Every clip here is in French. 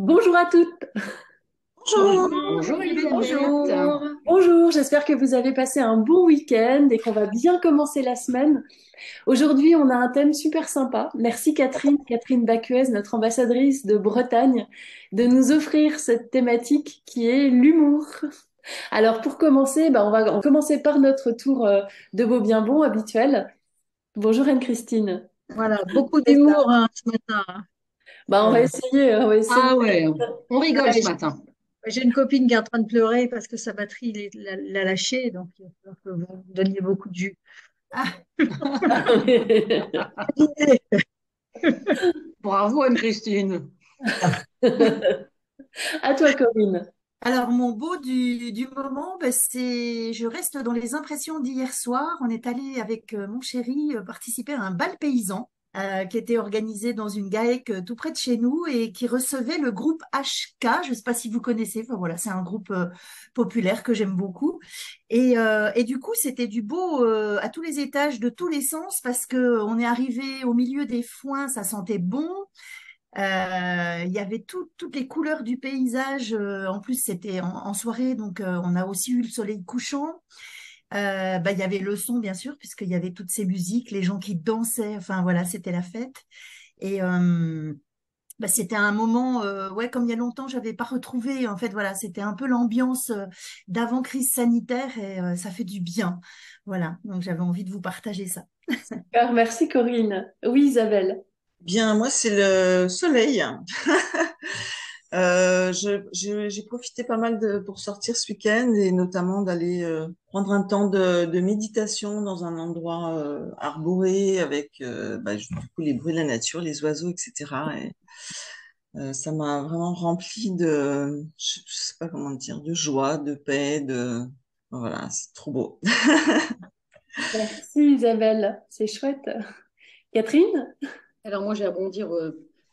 Bonjour à toutes. Bonjour. Bonjour Elisabeth. Bonjour. Bonjour, j'espère que vous avez passé un bon week-end et qu'on va bien commencer la semaine. Aujourd'hui, on a un thème super sympa. Merci Catherine Bacuez, notre ambassadrice de Bretagne, de nous offrir cette thématique qui est l'humour. Alors pour commencer, on va commencer par notre tour de beau bien bon habituel. Bonjour Anne-Christine. Voilà, beaucoup C'est ça. d'humour hein, ce matin. On va Voilà. essayer, on va essayer. Ah ouais, on rigole Ouais, ce matin. j'ai une copine qui est en train de pleurer parce que sa batterie l'a lâchée, donc il va falloir que vous donniez beaucoup de jus. Ah, Bravo Anne-Christine. À toi, Corinne. Alors, mon beau du moment, ben, je reste dans les impressions d'hier soir. On est allé avec mon chéri participer à un bal paysan qui était organisé dans une GAEC tout près de chez nous et qui recevait le groupe HK. Je ne sais pas si vous connaissez. Enfin, voilà, c'est un groupe populaire que j'aime beaucoup. Et du coup, c'était du beau à tous les étages, de tous les sens, parce que on est arrivé au milieu des foins, ça sentait bon. Il y avait toutes les couleurs du paysage. En plus, c'était en soirée, donc on a aussi eu le soleil couchant. Il y avait le son, bien sûr, puisqu'il y avait toutes ces musiques, les gens qui dansaient. Enfin, voilà, c'était la fête. Et c'était un moment, ouais, comme il y a longtemps, j'avais pas retrouvé. En fait, voilà, c'était un peu l'ambiance d'avant crise sanitaire et ça fait du bien. Voilà, donc j'avais envie de vous partager ça. Super, merci Corinne. Oui, Isabelle. Bien, moi, c'est le soleil. J'ai profité pas mal pour sortir ce week-end et notamment d'aller prendre un temps de méditation dans un endroit arboré avec du coup les bruits de la nature, les oiseaux, etc. Et ça m'a vraiment rempli je sais pas comment dire, de joie, de paix, voilà, c'est trop beau. Merci Isabelle, c'est chouette. Catherine? Alors moi, j'ai à rebondir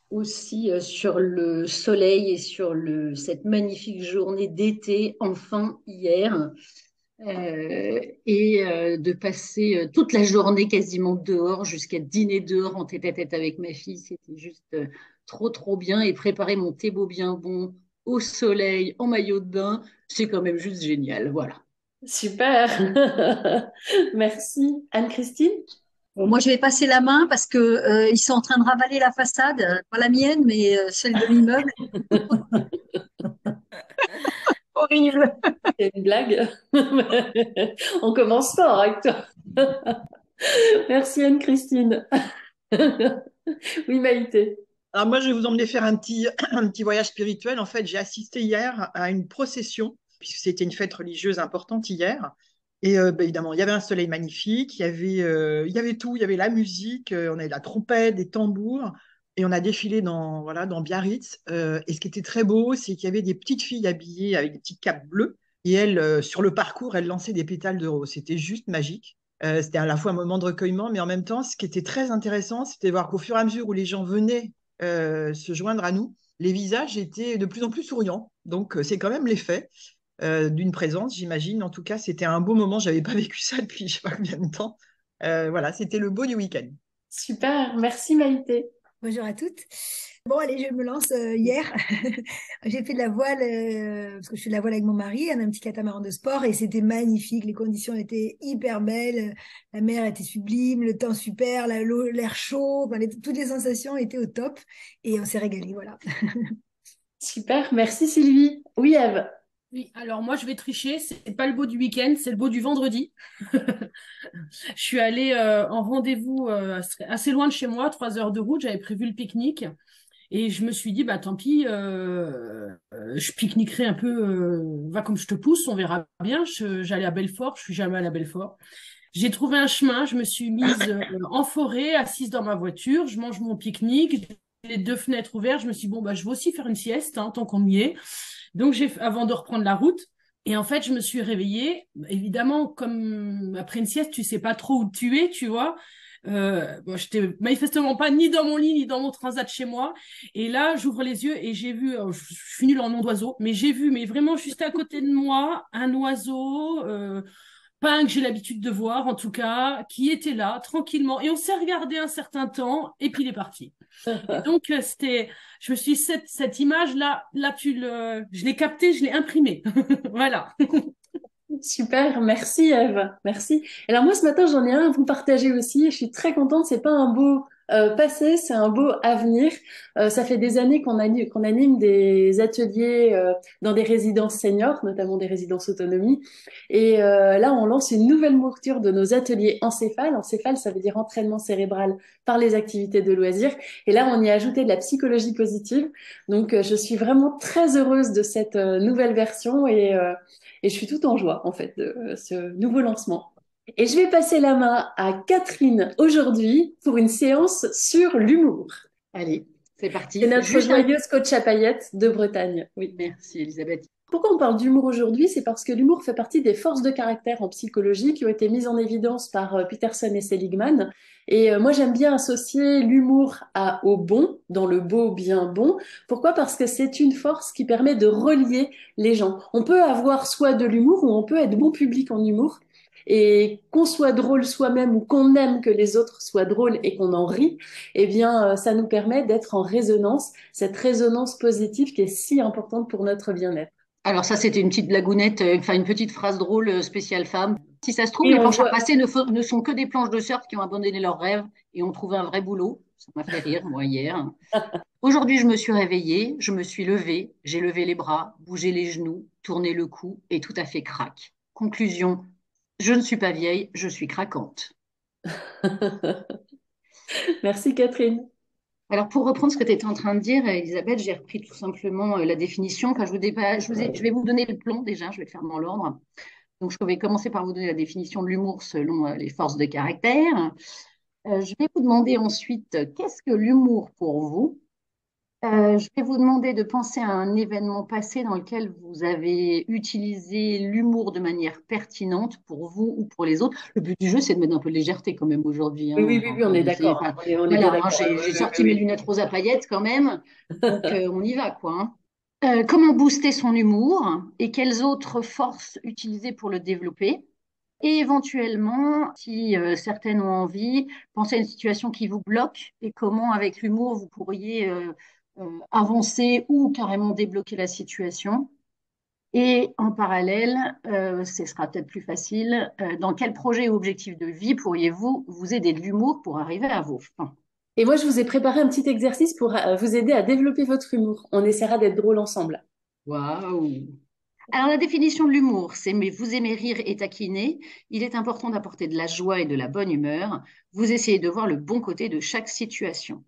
aussi sur le soleil et sur cette magnifique journée d'été, enfin hier, et de passer toute la journée quasiment dehors, jusqu'à dîner dehors en tête-à-tête avec ma fille. C'était juste trop, trop bien. Et préparer mon thé beau bien bon au soleil, en maillot de bain, c'est quand même juste génial. Voilà. Super. Merci. Anne-Christine? Bon, moi, je vais passer la main parce que ils sont en train de ravaler la façade, pas la mienne, mais celle de l'immeuble. Horrible. C'est une blague. On commence fort avec toi. Merci Anne-Christine. Oui, Maïté. Alors moi, je vais vous emmener faire un petit, un petit voyage spirituel. En fait, j'ai assisté hier à une procession, puisque c'était une fête religieuse importante hier. Et évidemment, il y avait un soleil magnifique, il y avait tout, il y avait la musique, on avait la trompette, des tambours, et on a défilé voilà, dans Biarritz. Et ce qui était très beau, c'est qu'il y avait des petites filles habillées avec des petites capes bleues, et elles, sur le parcours, elles lançaient des pétales de rose. C'était juste magique. C'était à la fois un moment de recueillement, mais en même temps, ce qui était très intéressant, c'était de voir qu'au fur et à mesure où les gens venaient se joindre à nous, les visages étaient de plus en plus souriants. Donc, c'est quand même l'effet d'une présence, j'imagine. En tout cas, c'était un beau moment. J'avais pas vécu ça depuis je sais pas combien de temps. Voilà, c'était le beau du week-end. Super. Merci Maïté. Bonjour à toutes. Bon, allez, je me lance hier. J'ai fait de la voile, parce que je fais de la voile avec mon mari, un petit catamaran de sport, et c'était magnifique. Les conditions étaient hyper belles. La mer était sublime, le temps super, l'air chaud, enfin, toutes les sensations étaient au top. Et on s'est régalé, voilà. Super. Merci Sylvie. Oui, Eve. Oui, alors moi je vais tricher, c'est pas le beau du week-end, c'est le beau du vendredi. Je suis allée en rendez-vous assez loin de chez moi, 3 heures de route, j'avais prévu le pique-nique et je me suis dit bah tant pis, je pique-niquerai un peu, va comme je te pousse, on verra bien. J'allais à Belfort, je suis jamais allée à Belfort. J'ai trouvé un chemin, je me suis mise en forêt, assise dans ma voiture, je mange mon pique-nique, j'ai les deux fenêtres ouvertes, je me suis dit bon bah je vais aussi faire une sieste hein, tant qu'on y est. Donc, avant de reprendre la route, et en fait, je me suis réveillée. Évidemment, comme après une sieste, tu sais pas trop où tu es, tu vois. Bon, j'étais manifestement pas ni dans mon lit, ni dans mon transat chez moi. Et là, j'ouvre les yeux et j'ai vu, je suis nulle en nom d'oiseau, mais j'ai vu, mais vraiment juste à côté de moi, un oiseau pas un que j'ai l'habitude de voir en tout cas, qui était là tranquillement et on s'est regardé un certain temps et puis il est parti. Et donc je me suis dit, cette image là je l'ai captée, je l'ai imprimée. Voilà. Super, merci Eve, merci. Alors moi ce matin j'en ai un à vous partager aussi et je suis très contente, c'est pas un beau passé, c'est un beau avenir. Ça fait des années qu'on anime des ateliers dans des résidences seniors, notamment des résidences autonomie. Et là on lance une nouvelle mouture de nos ateliers encéphale. Encéphale ça veut dire entraînement cérébral par les activités de loisirs. Et là on y a ajouté de la psychologie positive. Donc je suis vraiment très heureuse de cette nouvelle version et je suis tout en joie, en fait, de ce nouveau lancement. Et je vais passer la main à Catherine aujourd'hui pour une séance sur l'humour. Allez, c'est C'est parti. notre Juste joyeuse coach à paillettes de Bretagne. Oui. Merci Elisabeth. Pourquoi on parle d'humour aujourd'hui? C'est parce que l'humour fait partie des forces de caractère en psychologie qui ont été mises en évidence par Peterson et Seligman. Et moi, j'aime bien associer l'humour au bon, dans le beau, bien bon. Pourquoi? Parce que c'est une force qui permet de relier les gens. On peut avoir soit de l'humour ou on peut être bon public en humour. Et qu'on soit drôle soi-même ou qu'on aime que les autres soient drôles et qu'on en rit, eh bien, ça nous permet d'être en résonance, cette résonance positive qui est si importante pour notre bien-être. Alors ça, c'était une petite blagounette, enfin une petite phrase drôle spéciale femme. Si ça se trouve, Et les on planches à voit, repasser ne sont que des planches de surf qui ont abandonné leurs rêves et ont trouvé un vrai boulot. Ça m'a fait rire, moi, hier. Aujourd'hui, je me suis réveillée, je me suis levée, j'ai levé les bras, bougé les genoux, tourné le cou et tout à fait craque. Conclusion, je ne suis pas vieille, je suis craquante. Merci Catherine. Alors, pour reprendre ce que tu étais en train de dire, Elisabeth, j'ai repris tout simplement la définition. Enfin, je vais vous donner le plan déjà, je vais le faire dans l'ordre. Donc, je vais commencer par vous donner la définition de l'humour selon les forces de caractère. Je vais vous demander ensuite, qu'est-ce que l'humour pour vous? Je vais vous demander de penser à un événement passé dans lequel vous avez utilisé l'humour de manière pertinente pour vous ou pour les autres. Le but du jeu, c'est de mettre un peu de légèreté quand même aujourd'hui, Oui, hein. oui, oui, oui, on est C'est d'accord. pas- On est bien Voilà, hein, d'accord. Oui, j'ai oui, sorti mes oui, lunettes roses à paillettes quand même. Donc, on y va, quoi, hein. Comment booster son humour et quelles autres forces utiliser pour le développer? Et éventuellement, si certaines ont envie, pensez à une situation qui vous bloque et comment, avec l'humour, vous pourriez avancer ou carrément débloquer la situation. Et en parallèle, ce sera peut-être plus facile, dans quel projet ou objectif de vie pourriez-vous vous aider de l'humour pour arriver à vos fins? et moi, je vous ai préparé un petit exercice pour vous aider à développer votre humour. On essaiera d'être drôle ensemble. Waouh! Alors, la définition de l'humour, c'est mais vous aimez rire et taquiner. Il est important d'apporter de la joie et de la bonne humeur. Vous essayez de voir le bon côté de chaque situation.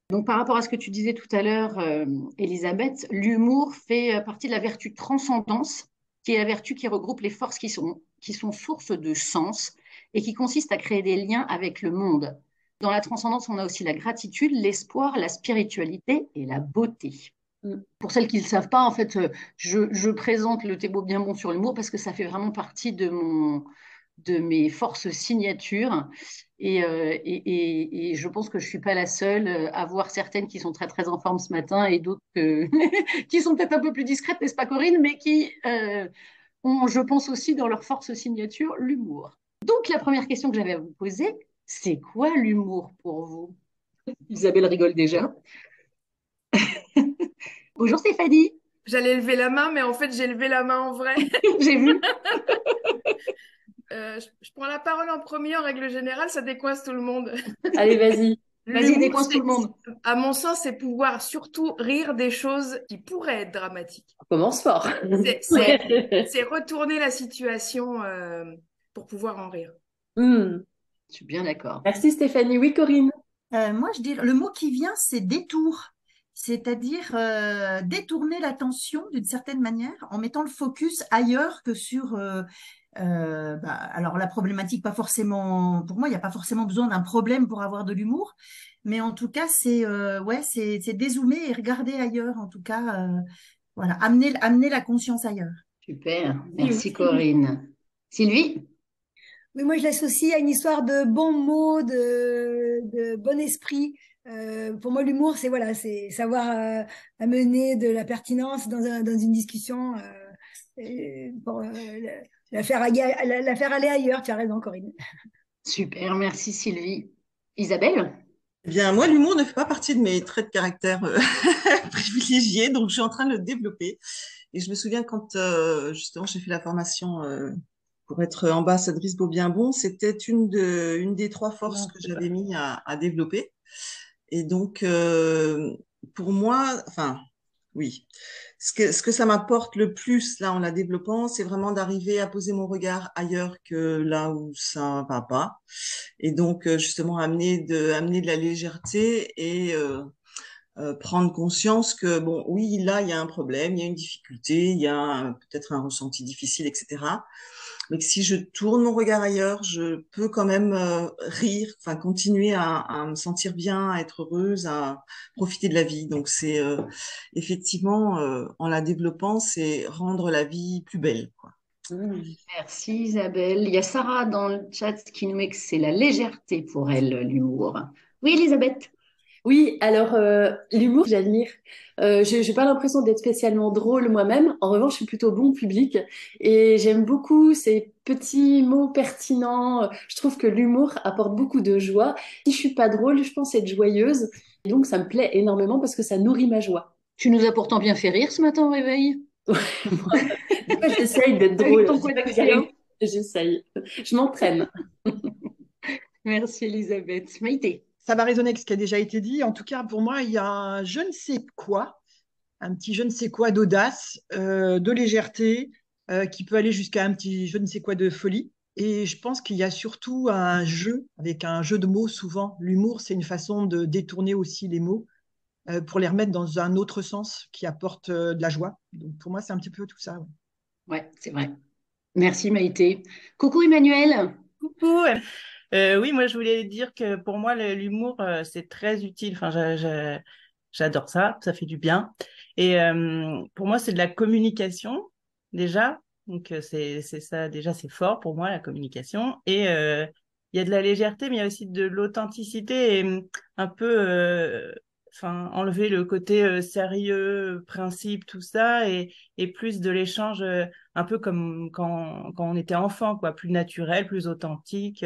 Donc, par rapport à ce que tu disais tout à l'heure, Elisabeth, l'humour fait partie de la vertu de transcendance, qui est la vertu qui regroupe les forces qui sont sources de sens et qui consiste à créer des liens avec le monde. Dans la transcendance, on a aussi la gratitude, l'espoir, la spiritualité et la beauté. Mm. Pour celles qui ne le savent pas, en fait, je présente le Thébo bien bon sur l'humour parce que ça fait vraiment partie de mes forces signatures. Et je pense que je ne suis pas la seule à voir certaines qui sont très, très en forme ce matin et d'autres qui sont peut-être un peu plus discrètes, n'est-ce pas, Corinne, mais qui ont, je pense aussi, dans leur force signature, l'humour. Donc, la première question que j'avais à vous poser, c'est quoi l'humour pour vous? Isabelle rigole déjà. Bonjour Stéphanie, J'allais lever la main, mais en fait, j'ai levé la main en vrai. j'ai vu. Je prends la parole en premier. En règle générale, ça décoince tout le monde. Allez, vas-y. Vas-y, L'humour, décoince tout le monde. à mon sens, c'est pouvoir surtout rire des choses qui pourraient être dramatiques. On commence fort. C'est retourner la situation pour pouvoir en rire. Mm. Je suis bien d'accord. Merci Stéphanie. Oui, Corinne. Moi, je dirais, le mot qui vient, c'est détour. C'est-à-dire détourner l'attention d'une certaine manière en mettant le focus ailleurs que sur. Alors la problématique, pas forcément. Pour moi, il n'y a pas forcément besoin d'un problème pour avoir de l'humour, mais en tout cas, c'est dézoomer et regarder ailleurs. En tout cas, voilà, amener la conscience ailleurs. Super, Oui, merci oui. Corinne. Sylvie? Mais moi, je l'associe à une histoire de bons mots, de bon esprit. Pour moi, l'humour, c'est savoir amener de la pertinence dans une discussion. pour la faire aller ailleurs. Tu as raison, Corinne. Super, merci Sylvie. Isabelle? Eh bien, moi, l'humour ne fait pas partie de mes traits de caractère privilégiés, donc je suis en train de le développer. Et je me souviens quand justement j'ai fait la formation pour être ambassadrice Beau Bien Bon, c'était une des trois forces Non, que c'est pas. j'avais mis à développer. Et donc, pour moi, enfin, oui, ce que ça m'apporte le plus là en la développant, c'est vraiment d'arriver à poser mon regard ailleurs que là où ça va pas. Et donc, justement, amener de la légèreté et prendre conscience que, bon, oui, là, il y a un problème, il y a une difficulté, il y a peut-être un ressenti difficile, etc. Mais que si je tourne mon regard ailleurs, je peux quand même rire, enfin continuer à me sentir bien, à être heureuse, à profiter de la vie. Donc c'est effectivement en la développant, c'est rendre la vie plus belle, quoi. Merci Isabelle. Il y a Sarah dans le chat qui nous met que c'est la légèreté pour elle, l'humour. Oui, Elisabeth? Oui, alors l'humour, j'admire. J'ai pas l'impression d'être spécialement drôle moi-même. En revanche, je suis plutôt bon public et j'aime beaucoup ces petits mots pertinents. Je trouve que l'humour apporte beaucoup de joie. Si je suis pas drôle, je pense être joyeuse. Et donc, ça me plaît énormément parce que ça nourrit ma joie. Tu nous as pourtant bien fait rire ce matin au réveil. Des fois, j'essaye d'être Avec drôle. ton Je dis pas que j'y arrive. quotidien. J'essaye. Je m'entraîne. Merci Elisabeth. Maïté? Ça va résonner avec ce qui a déjà été dit. En tout cas, pour moi, il y a un je ne sais quoi, un petit je ne sais quoi d'audace, de légèreté, qui peut aller jusqu'à un petit je ne sais quoi de folie. Et je pense qu'il y a surtout un jeu, avec un jeu de mots souvent. L'humour, c'est une façon de détourner aussi les mots pour les remettre dans un autre sens qui apporte de la joie. Donc pour moi, c'est un petit peu tout ça. Ouais. Ouais, c'est vrai. Merci Maïté. Coucou Emmanuel. Coucou. Oui, moi je voulais dire que pour moi l'humour c'est très utile. Enfin, j'adore ça, ça fait du bien. Et pour moi c'est de la communication déjà. Donc c'est ça déjà c'est fort pour moi la communication. Et il y a de la légèreté, mais il y a aussi de l'authenticité et un peu enfin enlever le côté sérieux, principe, tout ça et plus de l'échange. Un peu comme quand on était enfant, quoi, plus naturel, plus authentique.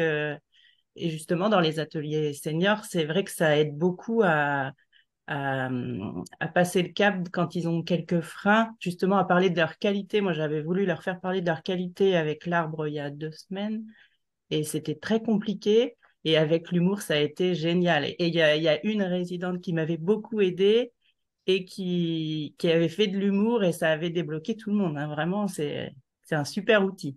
Et justement, dans les ateliers seniors, c'est vrai que ça aide beaucoup à, à passer le cap quand ils ont quelques freins, justement à parler de leur qualité. Moi, j'avais voulu leur faire parler de leur qualité avec l'arbre il y a 2 semaines et c'était très compliqué. Et avec l'humour, ça a été génial. Et il y a une résidente qui m'avait beaucoup aidée et qui avait fait de l'humour et ça avait débloqué tout le monde. Hein. Vraiment, c'est un super outil.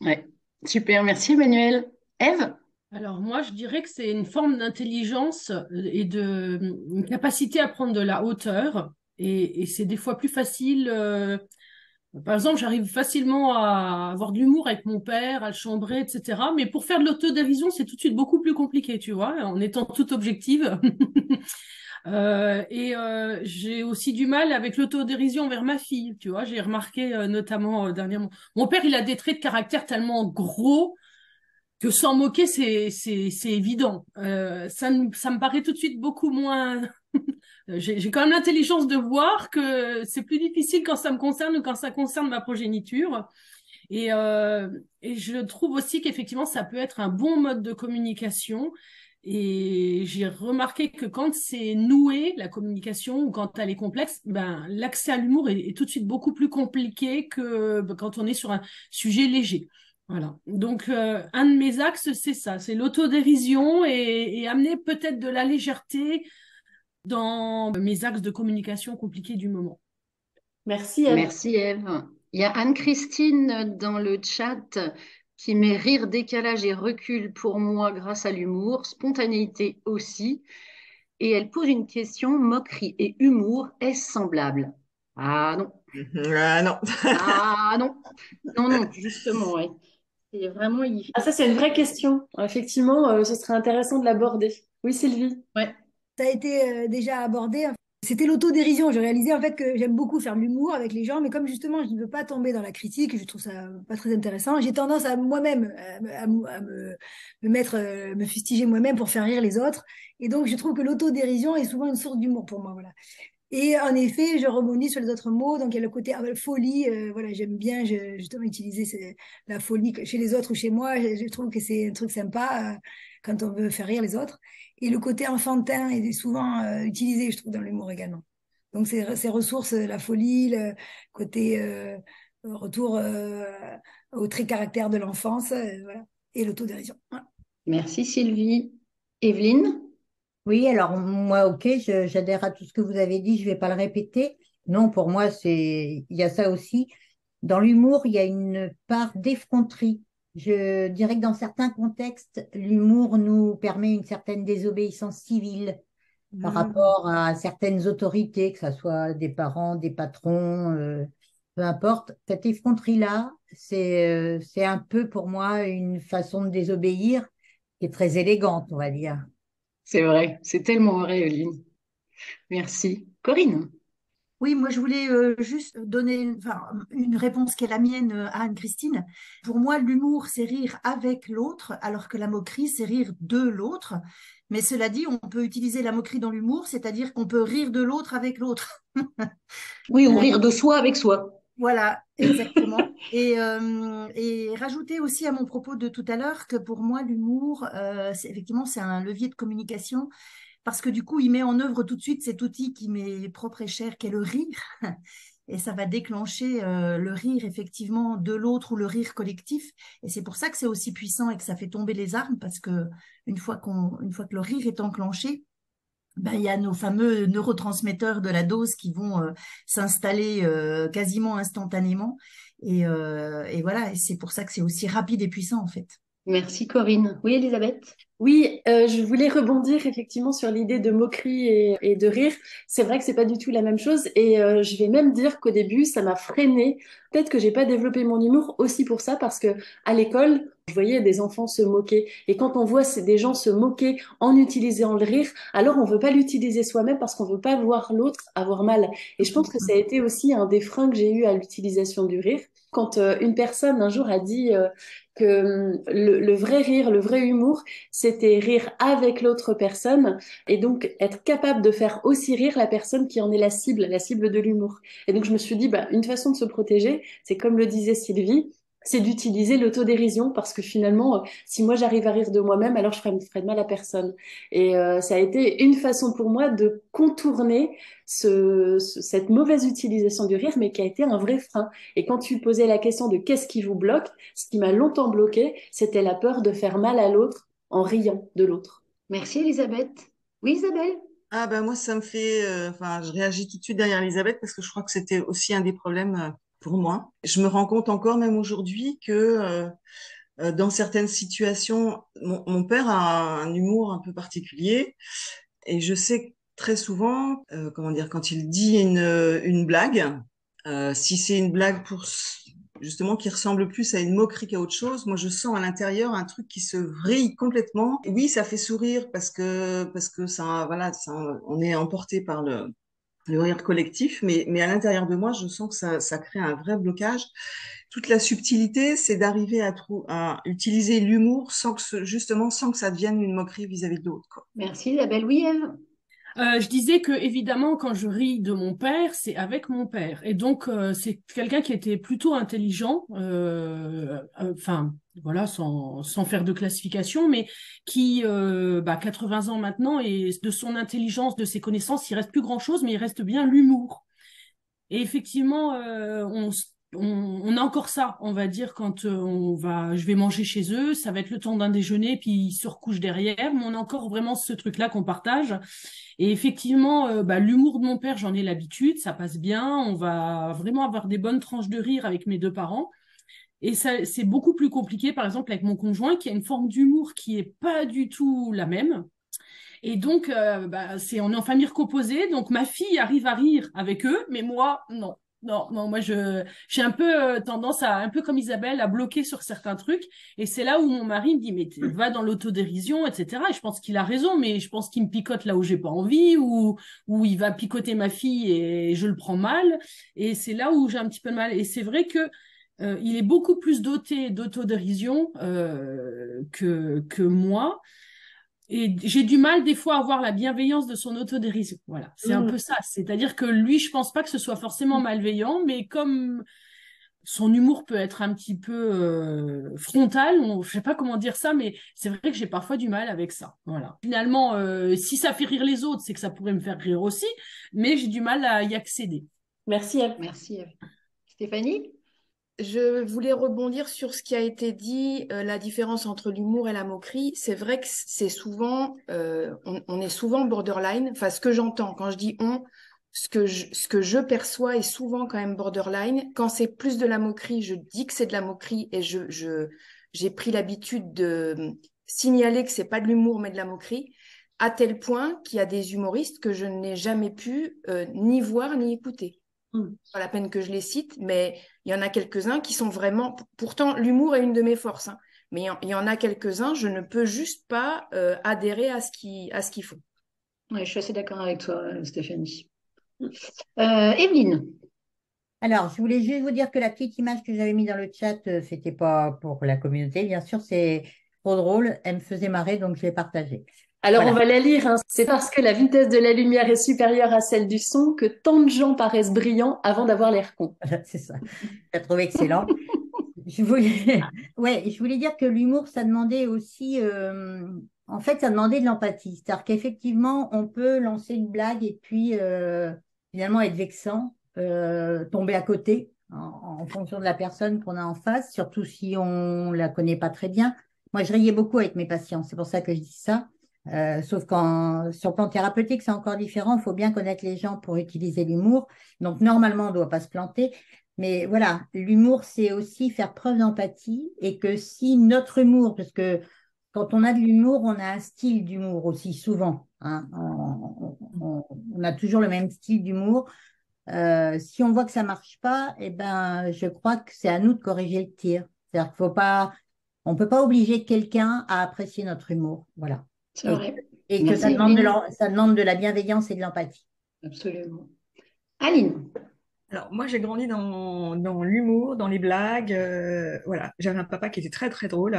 Ouais, super, merci Emmanuel. Ève? Alors moi, je dirais que c'est une forme d'intelligence et une capacité à prendre de la hauteur. Et c'est des fois plus facile. Par exemple, j'arrive facilement à avoir de l'humour avec mon père, à le chambrer, etc. Mais pour faire de l'autodérision, c'est tout de suite beaucoup plus compliqué, tu vois, en étant toute objective. J'ai aussi du mal avec l'autodérision envers ma fille, tu vois. J'ai remarqué notamment dernièrement. Mon père, il a des traits de caractère tellement gros que s'en moquer, c'est évident. Ça me paraît tout de suite beaucoup moins. J'ai quand même l'intelligence de voir que c'est plus difficile quand ça me concerne ou quand ça concerne ma progéniture. Et je trouve aussi qu'effectivement, ça peut être un bon mode de communication. Et j'ai remarqué que quand c'est noué, la communication, ou quand elle est complexe, ben, l'accès à l'humour est tout de suite beaucoup plus compliqué que quand on est sur un sujet léger. Voilà. Donc, un de mes axes, c'est ça, c'est l'autodérision et amener peut-être de la légèreté dans mes axes de communication compliqués du moment. Merci, Ève. Merci Ève. Il y a Anne-Christine dans le chat qui met rire, décalage et recul pour moi grâce à l'humour, spontanéité aussi. Et elle pose une question, moquerie et humour, est-ce semblable? Ah non. Ah non. Ah non. Non, non, justement, ouais. C'est vraiment... Ah, ça, c'est une vraie question. Effectivement, ce serait intéressant de l'aborder. Oui, Sylvie. Ouais. Ça a été déjà abordé. C'était l'autodérision. Je réalisais en fait que j'aime beaucoup faire de l'humour avec les gens, mais comme justement je ne veux pas tomber dans la critique, je trouve ça pas très intéressant. J'ai tendance à moi-même me mettre, me fustiger moi-même pour faire rire les autres. Et donc je trouve que l'autodérision est souvent une source d'humour pour moi. Voilà. Et en effet, je rebondis sur les autres mots. Donc, il y a le côté folie. Voilà, j'aime bien justement utiliser la folie chez les autres ou chez moi. Je trouve que c'est un truc sympa quand on veut faire rire les autres. Et le côté enfantin est souvent utilisé, je trouve, dans l'humour également. Donc, ces ressources, la folie, le côté retour au trait caractère de l'enfance, voilà, et l'autodérision. Voilà. Merci Sylvie. Evelyne? Oui, alors moi, ok, j'adhère à tout ce que vous avez dit, je vais pas le répéter. Non, pour moi, il y a ça aussi. Dans l'humour, il y a une part d'effronterie. Je dirais que dans certains contextes, l'humour nous permet une certaine désobéissance civile par rapport à certaines autorités, que ce soit des parents, des patrons, peu importe. Cette effronterie-là, c'est un peu pour moi une façon de désobéir qui est très élégante, on va dire. C'est vrai, c'est tellement vrai, Evelyne. Merci. Corinne? Oui, moi je voulais juste donner une réponse qui est la mienne à Anne-Christine. Pour moi, l'humour, c'est rire avec l'autre, alors que la moquerie, c'est rire de l'autre. Mais cela dit, on peut utiliser la moquerie dans l'humour, c'est-à-dire qu'on peut rire de l'autre avec l'autre. Oui, ou rire de soi avec soi. Voilà, exactement. Et rajouter aussi à mon propos de tout à l'heure que pour moi, l'humour, effectivement, c'est un levier de communication parce que du coup, il met en œuvre tout de suite cet outil qui m'est propre et cher, qui est le rire. Et ça va déclencher le rire, effectivement, de l'autre ou le rire collectif. Et c'est pour ça que c'est aussi puissant et que ça fait tomber les armes parce que une fois que le rire est enclenché, ben, il y a nos fameux neurotransmetteurs de la dose qui vont s'installer quasiment instantanément. Et voilà, et c'est pour ça que c'est aussi rapide et puissant, en fait. Merci Corinne. Oui, Elisabeth? Oui, je voulais rebondir effectivement sur l'idée de moquerie et de rire. C'est vrai que c'est pas du tout la même chose et je vais même dire qu'au début, ça m'a freinée. Peut-être que j'ai pas développé mon humour aussi pour ça parce que à l'école, je voyais des enfants se moquer et quand on voit des gens se moquer en utilisant le rire, alors on veut pas l'utiliser soi-même parce qu'on veut pas voir l'autre avoir mal. Et je pense que ça a été aussi un des freins que j'ai eu à l'utilisation du rire. Quand une personne un jour a dit que le vrai rire, le vrai humour, c'était rire avec l'autre personne et donc être capable de faire aussi rire la personne qui en est la cible de l'humour. Et donc je me suis dit, bah, une façon de se protéger, c'est comme le disait Sylvie, c'est d'utiliser l'autodérision parce que finalement, si moi j'arrive à rire de moi-même, alors je ferai de mal à personne. Et ça a été une façon pour moi de contourner cette mauvaise utilisation du rire, mais qui a été un vrai frein. Et quand tu posais la question de qu'est-ce qui vous bloque, ce qui m'a longtemps bloqué, c'était la peur de faire mal à l'autre en riant de l'autre. Merci Elisabeth. Oui, Isabelle? Ah ben moi ça me fait, enfin je réagis tout de suite derrière Elisabeth parce que je crois que c'était aussi un des problèmes pour moi. Je me rends compte encore même aujourd'hui que dans certaines situations, mon père a un humour un peu particulier et je sais que très souvent, comment dire, quand il dit une blague, si c'est une blague justement qui ressemble plus à une moquerie qu'à autre chose, moi je sens à l'intérieur un truc qui se vrille complètement. Et oui, ça fait sourire parce que ça, voilà, ça, on est emporté par le rire collectif, mais à l'intérieur de moi, je sens que ça crée un vrai blocage. Toute la subtilité, c'est d'arriver à utiliser l'humour justement sans que ça devienne une moquerie vis-à-vis de l'autre, quoi. Merci Isabelle. Oui, Ève? Je disais que évidemment quand je ris de mon père, c'est avec mon père, et donc c'est quelqu'un qui était plutôt intelligent, enfin voilà, sans faire de classification, mais qui 80 ans maintenant, et de son intelligence, de ses connaissances, il reste plus grand-chose, mais il reste bien l'humour. Et effectivement, on a encore ça, on va dire, quand je vais manger chez eux, ça va être le temps d'un déjeuner, puis ils se recouchent derrière, mais on a encore vraiment ce truc-là qu'on partage. Et effectivement, l'humour de mon père, j'en ai l'habitude, ça passe bien, on va vraiment avoir des bonnes tranches de rire avec mes deux parents. Et ça, c'est beaucoup plus compliqué, par exemple, avec mon conjoint, qui a une forme d'humour qui est pas du tout la même. Et donc, on est en famille recomposée, donc ma fille arrive à rire avec eux, mais moi, non. Non, non, moi j'ai un peu tendance un peu comme Isabelle, à bloquer sur certains trucs. Et c'est là où mon mari me dit, mais va dans l'autodérision, etc. Et je pense qu'il a raison, mais je pense qu'il me picote là où j'ai pas envie, ou il va picoter ma fille et je le prends mal. Et c'est là où j'ai un petit peu de mal. Et c'est vrai que il est beaucoup plus doté d'autodérision que moi. Et j'ai du mal des fois à voir la bienveillance de son autodérision. Voilà, c'est un peu ça. C'est-à-dire que lui, je pense pas que ce soit forcément malveillant, mais comme son humour peut être un petit peu frontal, je sais pas comment dire ça, mais c'est vrai que j'ai parfois du mal avec ça. Voilà. Finalement, si ça fait rire les autres, c'est que ça pourrait me faire rire aussi, mais j'ai du mal à y accéder. Merci, Eve. Merci, Eve. Stéphanie? Je voulais rebondir sur ce qui a été dit, la différence entre l'humour et la moquerie. C'est vrai que c'est souvent, on est souvent borderline. Enfin, ce que j'entends quand je dis on, ce que je perçois est souvent quand même borderline. Quand c'est plus de la moquerie, je dis que c'est de la moquerie et j'ai pris l'habitude de signaler que c'est pas de l'humour mais de la moquerie, à tel point qu'il y a des humoristes que je n'ai jamais pu ni voir ni écouter. Pas la peine que je les cite, mais il y en a quelques-uns qui sont vraiment... Pourtant, l'humour est une de mes forces, hein, mais il y en a quelques-uns, je ne peux juste pas adhérer à ce qu'ils font. Ouais, je suis assez d'accord avec toi, Stéphanie. Evelyne? Alors, je voulais juste vous dire que la petite image que j'avais mise dans le chat, c'était pas pour la communauté, bien sûr, c'est trop drôle, elle me faisait marrer, donc je l'ai partagée. Alors, Voilà. on va la lire, hein. C'est parce que la vitesse de la lumière est supérieure à celle du son que tant de gens paraissent brillants avant d'avoir l'air cons. C'est ça. J'ai trouvé excellent. Je voulais dire que l'humour, ça demandait aussi, en fait, ça demandait de l'empathie. C'est-à-dire qu'effectivement, on peut lancer une blague et puis finalement être vexant, tomber à côté en fonction de la personne qu'on a en face, surtout si on la connaît pas très bien. Moi, je riais beaucoup avec mes patients, c'est pour ça que je dis ça. Sauf qu'en sur le plan thérapeutique, c'est encore différent. Il faut bien connaître les gens pour utiliser l'humour. Donc, normalement, on ne doit pas se planter. Mais voilà, l'humour, c'est aussi faire preuve d'empathie et que si notre humour, parce que quand on a de l'humour, on a un style d'humour aussi souvent, hein. On a toujours le même style d'humour. Si on voit que ça marche pas, eh ben, je crois que c'est à nous de corriger le tir. C'est-à-dire qu'il faut pas, on peut pas obliger quelqu'un à apprécier notre humour. Voilà. C'est vrai. Et que Merci, ça demande de la bienveillance et de l'empathie. Absolument. Aline? Alors, moi, j'ai grandi dans l'humour, dans les blagues. Voilà, j'avais un papa qui était très très drôle,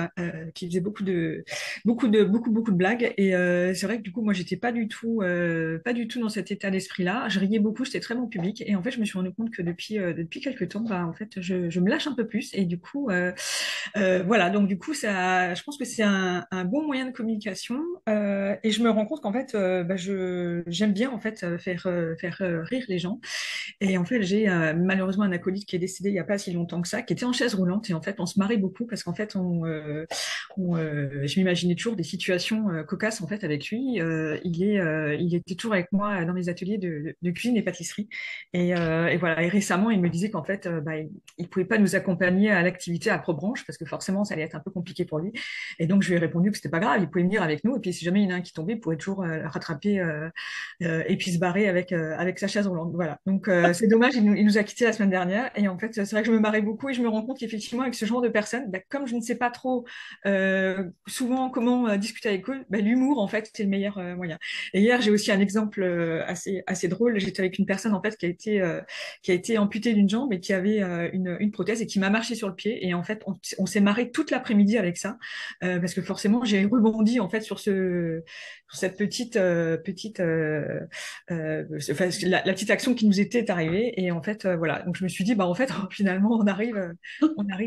qui faisait beaucoup de blagues. Et c'est vrai que du coup, moi, j'étais pas du tout dans cet état d'esprit-là. Je riais beaucoup, j'étais très bon public. Et en fait, je me suis rendu compte que depuis quelques temps, bah, en fait, je me lâche un peu plus. Et du coup, voilà. Donc du coup, je pense que c'est un bon moyen de communication. Et je me rends compte qu'en fait, bah, j'aime bien en fait faire rire les gens. Et en fait, j'ai malheureusement un acolyte qui est décédé il n'y a pas si longtemps que ça, qui était en chaise roulante. Et en fait, on se marrait beaucoup parce qu'en fait, je m'imaginais toujours des situations cocasses en fait avec lui. Il était toujours avec moi dans mes ateliers de cuisine et pâtisserie. Et voilà. Et récemment, il me disait qu'en fait, bah, il pouvait pas nous accompagner à l'activité à Probranche parce que forcément, ça allait être un peu compliqué pour lui. Et donc, je lui ai répondu que c'était pas grave, il pouvait venir avec nous. Et puis, si jamais il y en a un qui tombait, il pouvait toujours rattraper et puis se barrer avec sa chaise roulante. Voilà. Donc, c'est dommage, il nous a quittés la semaine dernière. Et en fait, c'est vrai que je me marrais beaucoup et je me rends compte qu'effectivement, avec ce genre de personnes, bah, comme je ne sais pas trop souvent comment discuter avec eux, bah, l'humour, en fait, c'est le meilleur moyen. Et hier, j'ai aussi un exemple assez drôle. J'étais avec une personne, en fait, qui a été amputée d'une jambe et qui avait une prothèse et qui m'a marché sur le pied. Et en fait, on s'est marré toute l'après-midi avec ça, parce que forcément, j'ai rebondi, en fait, sur cette enfin, la petite action qui nous était arrivée. Et en fait, voilà. Donc, je me suis dit, bah, en fait, finalement, on arrive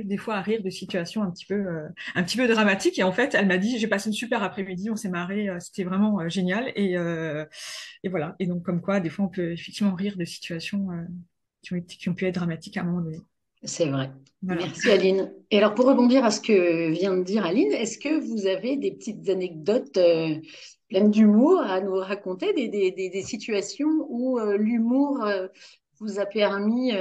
des fois à rire de situations un petit peu dramatiques. Et en fait, elle m'a dit, j'ai passé une super après-midi, on s'est marré, c'était vraiment génial. Et voilà. Et donc, comme quoi, des fois, on peut effectivement rire de situations qui ont pu être dramatiques à un moment donné. C'est vrai. Voilà. Merci Aline. Et alors pour rebondir à ce que vient de dire Aline, est-ce que vous avez des petites anecdotes pleines d'humour à nous raconter, des situations où l'humour vous a permis,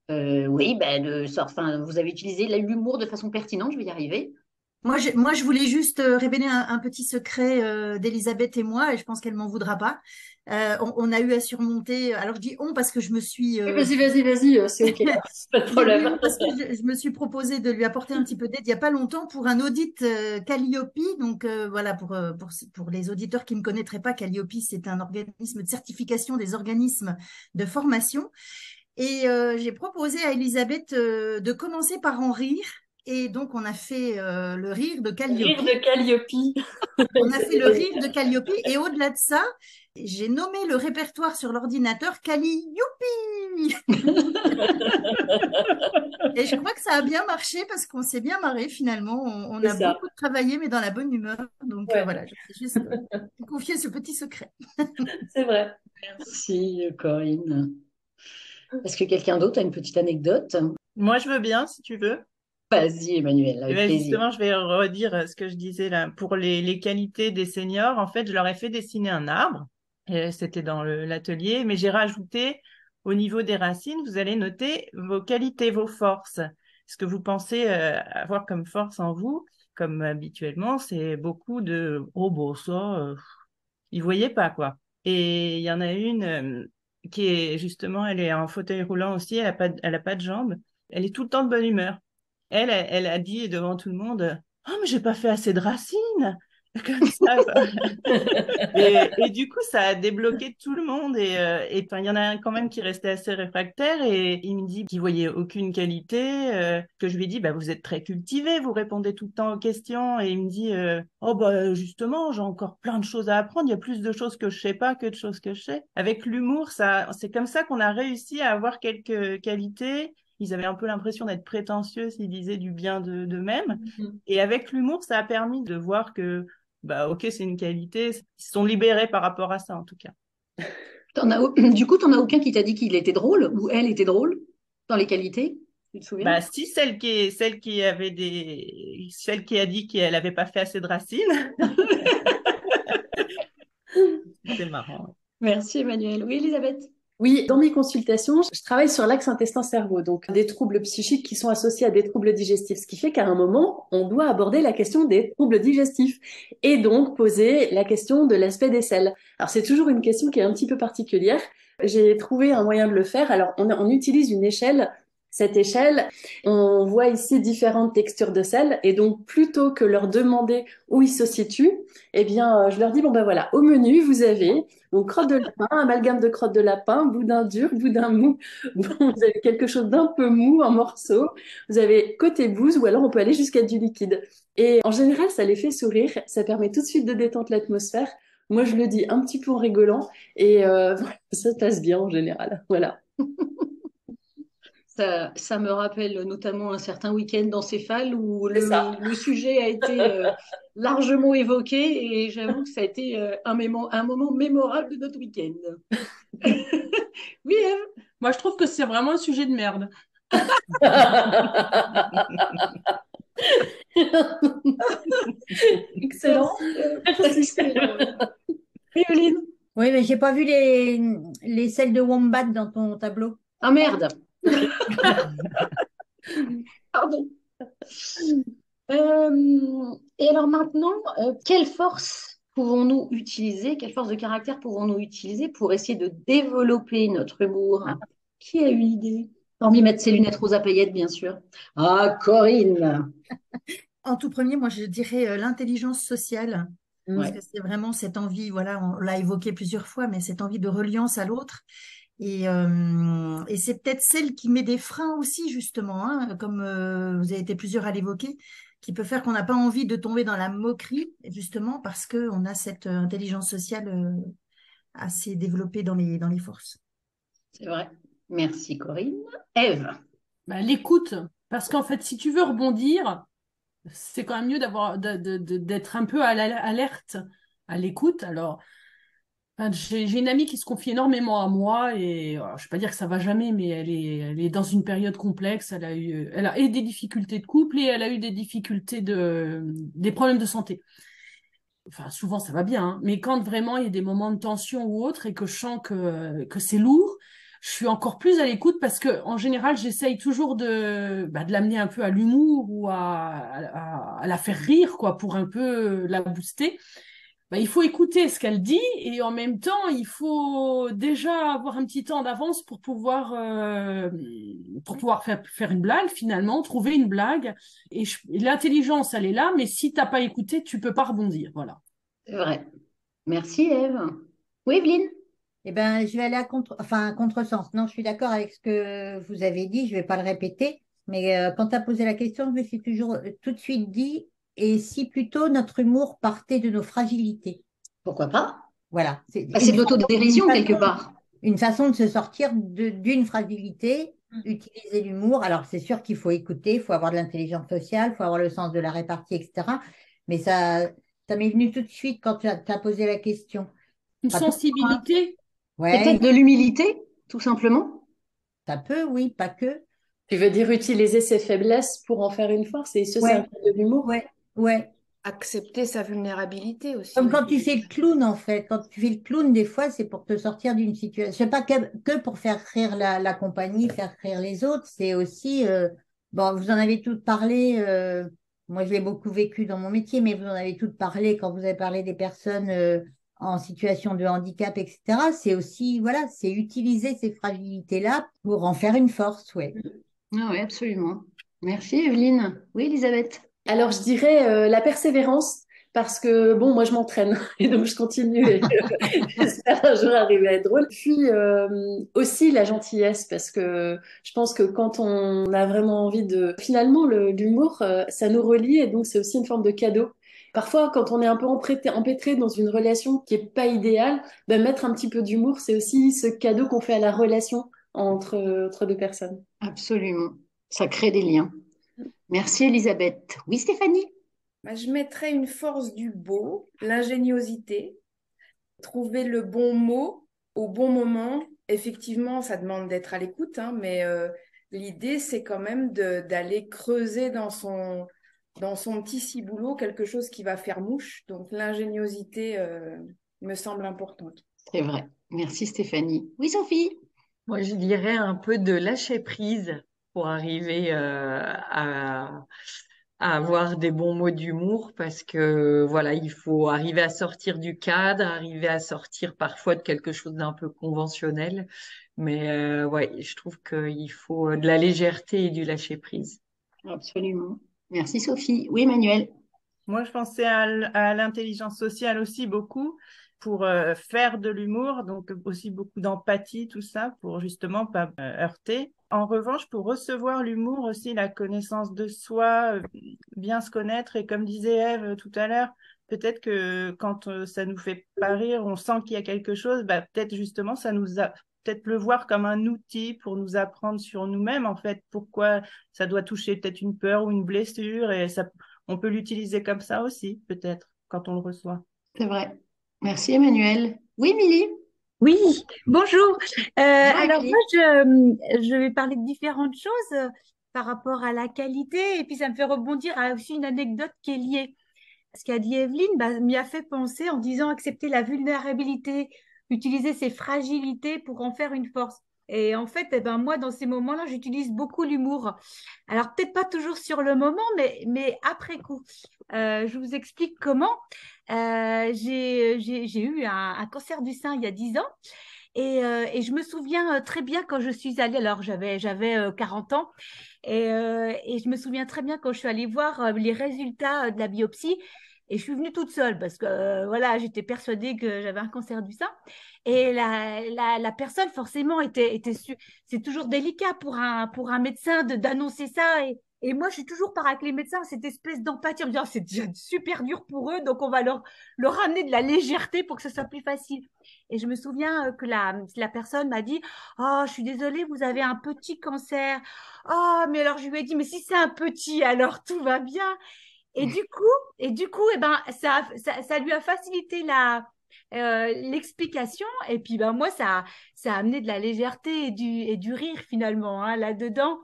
oui, ben, enfin, vous avez utilisé l'humour de façon pertinente, je vais y arriver. Moi, je voulais juste révéler un petit secret d'Elisabeth et moi, et je pense qu'elle m'en voudra pas. On a eu à surmonter. Alors, je dis on parce que je me suis. Vas-y, c'est OK. Pas de problème. Parce que je me suis proposé de lui apporter un petit peu d'aide il n'y a pas longtemps pour un audit Calliope. Donc, voilà, pour les auditeurs qui ne connaîtraient pas, Calliope, c'est un organisme de certification des organismes de formation. Et j'ai proposé à Elisabeth de commencer par en rire et donc on a fait le rire de Rire Calliope. de Calliope. On a fait le rire de Calliope et au-delà de ça, j'ai nommé le répertoire sur l'ordinateur Cali Youpi. Et je crois que ça a bien marché parce qu'on s'est bien marré finalement. On C'est a ça. beaucoup travaillé, mais dans la bonne humeur. Donc Ouais, voilà, je vais juste confier ce petit secret. c'est vrai. Merci, Corinne. Est-ce que quelqu'un d'autre a une petite anecdote? Moi, je veux bien, si tu veux. Vas-y, Emmanuel, Et avec ben plaisir. justement, je vais redire ce que je disais là. Pour les qualités des seniors, en fait, je leur ai fait dessiner un arbre. Et c'était dans l'atelier, mais j'ai rajouté au niveau des racines, vous allez noter vos qualités, vos forces. Ce que vous pensez avoir comme force en vous, comme habituellement, c'est beaucoup de oh bon ça, ils voyaient pas quoi. Et il y en a une qui est justement, elle est en fauteuil roulant aussi, elle a pas de jambes, elle est tout le temps de bonne humeur. Elle a dit devant tout le monde, oh mais j'ai pas fait assez de racines, comme ça. Quoi. Et du coup, ça a débloqué tout le monde. Et enfin, il y en a un quand même qui restait assez réfractaire et il me dit qu'il voyait aucune qualité. Que je lui ai dit, bah, vous êtes très cultivé, vous répondez tout le temps aux questions. Et il me dit, oh bah justement, j'ai encore plein de choses à apprendre. Il y a plus de choses que je sais pas que de choses que je sais. Avec l'humour, ça, c'est comme ça qu'on a réussi à avoir quelques qualités. Ils avaient un peu l'impression d'être prétentieux s'ils disaient du bien d'eux-mêmes. Et avec l'humour, ça a permis de voir que bah ok, c'est une qualité. Ils se sont libérés par rapport à ça, en tout cas. Du coup, t'en as aucun qui t'a dit qu'il était drôle ou elle était drôle dans les qualités? Tu te souviens? Bah si, celle qui a dit qu'elle n'avait pas fait assez de racines. C'était marrant. Merci, Emmanuel. Oui, Elisabeth? Oui, dans mes consultations, je travaille sur l'axe intestin-cerveau, donc des troubles psychiques qui sont associés à des troubles digestifs, ce qui fait qu'à un moment, on doit aborder la question des troubles digestifs et donc poser la question de l'aspect des selles. Alors c'est toujours une question qui est un petit peu particulière. J'ai trouvé un moyen de le faire. Alors on utilise une échelle. Cette échelle, on voit ici différentes textures de sel et donc plutôt que leur demander où ils se situent, eh bien je leur dis bon ben voilà, au menu vous avez donc crotte de lapin, amalgame de crotte de lapin, boudin dur, boudin mou. Bon, vous avez quelque chose d'un peu mou en morceaux. Vous avez côté bouse ou alors on peut aller jusqu'à du liquide. Et en général, ça les fait sourire. Ça permet tout de suite de détendre l'atmosphère. Moi, je le dis un petit peu en rigolant et ça se passe bien en général. Voilà. Ça me rappelle notamment un certain week-end dans Céphale où C'est ça. le sujet a été largement évoqué et j'avoue que ça a été un moment mémorable de notre week-end. Oui, Eve? Moi, je trouve que c'est vraiment un sujet de merde. Excellent. Violine? Oui, mais j'ai pas vu les selles de wombat dans ton tableau. Ah merde. Pardon. Et alors maintenant, quelle force pouvons-nous utiliser, quelle force de caractère pouvons-nous utiliser pour essayer de développer notre humour? Qui a une idée? Hormis mettre ses lunettes roses à paillettes, bien sûr. Ah, Corinne. En tout premier, moi, je dirais l'intelligence sociale. Parce Ouais. que c'est vraiment cette envie, voilà, on l'a évoqué plusieurs fois, mais cette envie de reliance à l'autre. Et c'est peut-être celle qui met des freins aussi, justement, hein, comme vous avez été plusieurs à l'évoquer, qui peut faire qu'on n'a pas envie de tomber dans la moquerie, justement, parce qu'on a cette intelligence sociale assez développée dans les forces. C'est vrai. Merci, Corinne. Ève. Bah, l'écoute. Parce qu'en fait, si tu veux rebondir, c'est quand même mieux d'être un peu à l'alerte, à l'écoute. Alors, enfin, j'ai une amie qui se confie énormément à moi et je vais pas dire que ça va jamais, mais elle est dans une période complexe. Elle a eu des difficultés de couple et elle a eu des difficultés des problèmes de santé. Enfin, souvent ça va bien, hein, mais quand vraiment il y a des moments de tension ou autre et que je sens que c'est lourd, je suis encore plus à l'écoute parce que en général j'essaye toujours de l'amener un peu à l'humour ou à la faire rire quoi pour un peu la booster. Il faut écouter ce qu'elle dit et en même temps, il faut déjà avoir un petit temps d'avance pour pouvoir faire une blague finalement, trouver une blague. Et l'intelligence, elle est là, mais si t'as pas écouté, tu peux pas rebondir. Voilà. C'est vrai. Merci, Ève. Oui, Evelyne. Eh ben, je vais aller à contresens. Non, je suis d'accord avec ce que vous avez dit, je vais pas le répéter. Mais quand tu as posé la question, je me suis toujours tout de suite dit, et si plutôt notre humour partait de nos fragilités? Pourquoi pas? Voilà, c'est Bah, c'est de une l'autodérision quelque façon, part. une façon de se sortir d'une fragilité, utiliser l'humour. Alors, c'est sûr qu'il faut écouter, il faut avoir de l'intelligence sociale, il faut avoir le sens de la répartie, etc. Mais ça m'est venu tout de suite quand tu as posé la question. Une Pas toujours, hein. sensibilité. Ouais, Peut-être de l'humilité, tout simplement. ça peut, oui, pas que. Tu veux dire utiliser ses faiblesses pour en faire une force, et ça, c'est un Ouais, peu de l'humour. ouais, ouais. Accepter sa vulnérabilité Comme aussi. quand tu fais le clown, en fait. Quand tu fais le clown, des fois, c'est pour te sortir d'une situation. C'est pas que pour faire rire la compagnie, faire rire les autres. C'est aussi, bon, vous en avez toutes parlé. Moi, je l'ai beaucoup vécu dans mon métier, mais vous en avez toutes parlé quand vous avez parlé des personnes en situation de handicap, etc. C'est aussi, voilà, c'est utiliser ces fragilités-là pour en faire une force, ouais. Ah oui, absolument. Merci, Evelyne. Oui, Elisabeth. Alors, je dirais la persévérance, parce que, bon, moi, je m'entraîne, et donc je continue, et j'espère un jour arriver à être drôle. Puis, aussi la gentillesse, parce que je pense que quand on a vraiment envie de... Finalement, l'humour, ça nous relie, et donc c'est aussi une forme de cadeau. Parfois, quand on est un peu empêtré dans une relation qui est pas idéale, ben, mettre un petit peu d'humour, c'est aussi ce cadeau qu'on fait à la relation entre deux personnes. Absolument. Ça crée des liens. Merci, Elisabeth. Oui, Stéphanie. Bah, je mettrais une force du beau, l'ingéniosité, trouver le bon mot au bon moment. Effectivement, ça demande d'être à l'écoute, hein, mais l'idée, c'est quand même d'aller creuser dans son petit ciboulot quelque chose qui va faire mouche. Donc, l'ingéniosité me semble importante. C'est vrai. Merci, Stéphanie. Oui, Sophie. Moi, je dirais un peu de lâcher prise pour arriver à avoir des bons mots d'humour parce que voilà, il faut arriver à sortir du cadre, arriver à sortir parfois de quelque chose d'un peu conventionnel. Mais ouais, je trouve qu'il faut de la légèreté et du lâcher prise. Absolument. Merci, Sophie. Oui, Emmanuel. Moi, je pensais à l'intelligence sociale aussi beaucoup pour faire de l'humour, donc aussi beaucoup d'empathie, tout ça, pour justement pas heurter. En revanche, pour recevoir l'humour aussi, la connaissance de soi, bien se connaître, et comme disait Ève tout à l'heure, peut-être que quand ça nous fait pas rire, on sent qu'il y a quelque chose, bah, peut-être justement, ça nous a peut-être le voir comme un outil pour nous apprendre sur nous-mêmes, en fait, pourquoi ça doit toucher peut-être une peur ou une blessure, et ça, on peut l'utiliser comme ça aussi, peut-être, quand on le reçoit. C'est vrai. Merci, Emmanuel. Oui, Émilie. Oui, bonjour. Bonjour, Alors Émilie. moi, je vais parler de différentes choses par rapport à la qualité et puis ça me fait rebondir à aussi une anecdote qui est liée. Ce qu'a dit Evelyne m'y a fait penser en disant accepter la vulnérabilité, utiliser ses fragilités pour en faire une force. Et en fait, eh ben, moi, dans ces moments-là, j'utilise beaucoup l'humour. Alors, peut-être pas toujours sur le moment, mais après coup. Je vous explique comment. J'ai eu un cancer du sein il y a 10 ans. Et je me souviens très bien quand je suis allée, alors j'avais 40 ans, et je me souviens très bien quand je suis allée voir les résultats de la biopsie, et je suis venue toute seule parce que voilà, j'étais persuadée que j'avais un cancer du sein. Et la personne, forcément, c'est toujours délicat pour un médecin d'annoncer ça. Et moi, je suis toujours par avec les médecins, cette espèce d'empathie, en me disant, c'est déjà super dur pour eux, donc on va leur amener de la légèreté pour que ce soit plus facile. Et je me souviens que la personne m'a dit, oh, je suis désolée, vous avez un petit cancer. Oh, mais alors je lui ai dit, mais si c'est un petit, alors tout va bien. Et du coup, eh ben, ça lui a facilité l'explication. Et puis, ben, moi, ça a amené de la légèreté et du rire finalement, hein, là-dedans.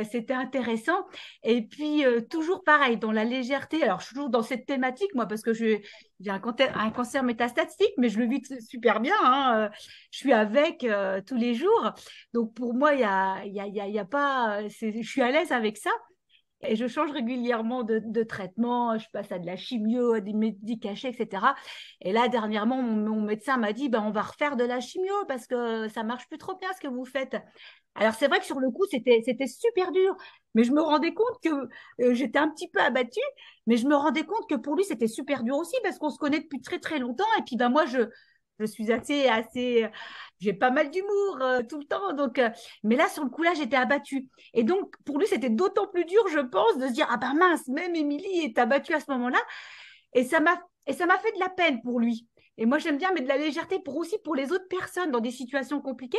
C'était intéressant. Et puis, toujours pareil, dans la légèreté. Alors, je suis toujours dans cette thématique, moi, parce que j'ai un cancer métastatique, mais je le vis super bien, hein. Je suis avec tous les jours. Donc, pour moi, il y a pas, je suis à l'aise avec ça. Et je change régulièrement de traitement, je passe à de la chimio, à des médicachés, etc. Et là, dernièrement, mon médecin m'a dit, ben, on va refaire de la chimio parce que ça marche plus trop bien ce que vous faites. Alors, c'est vrai que sur le coup, c'était super dur, mais je me rendais compte que j'étais un petit peu abattue, mais je me rendais compte que pour lui, c'était super dur aussi parce qu'on se connaît depuis très, très longtemps. Et puis, ben, moi, Je suis j'ai pas mal d'humour tout le temps. Donc, mais là, sur le coup, là, j'étais abattue. Et donc, pour lui, c'était d'autant plus dur, je pense, de se dire, ah ben mince, même Émilie est abattue à ce moment-là. Et ça m'a fait de la peine pour lui. Et moi, j'aime bien, mais de la légèreté aussi pour les autres personnes dans des situations compliquées.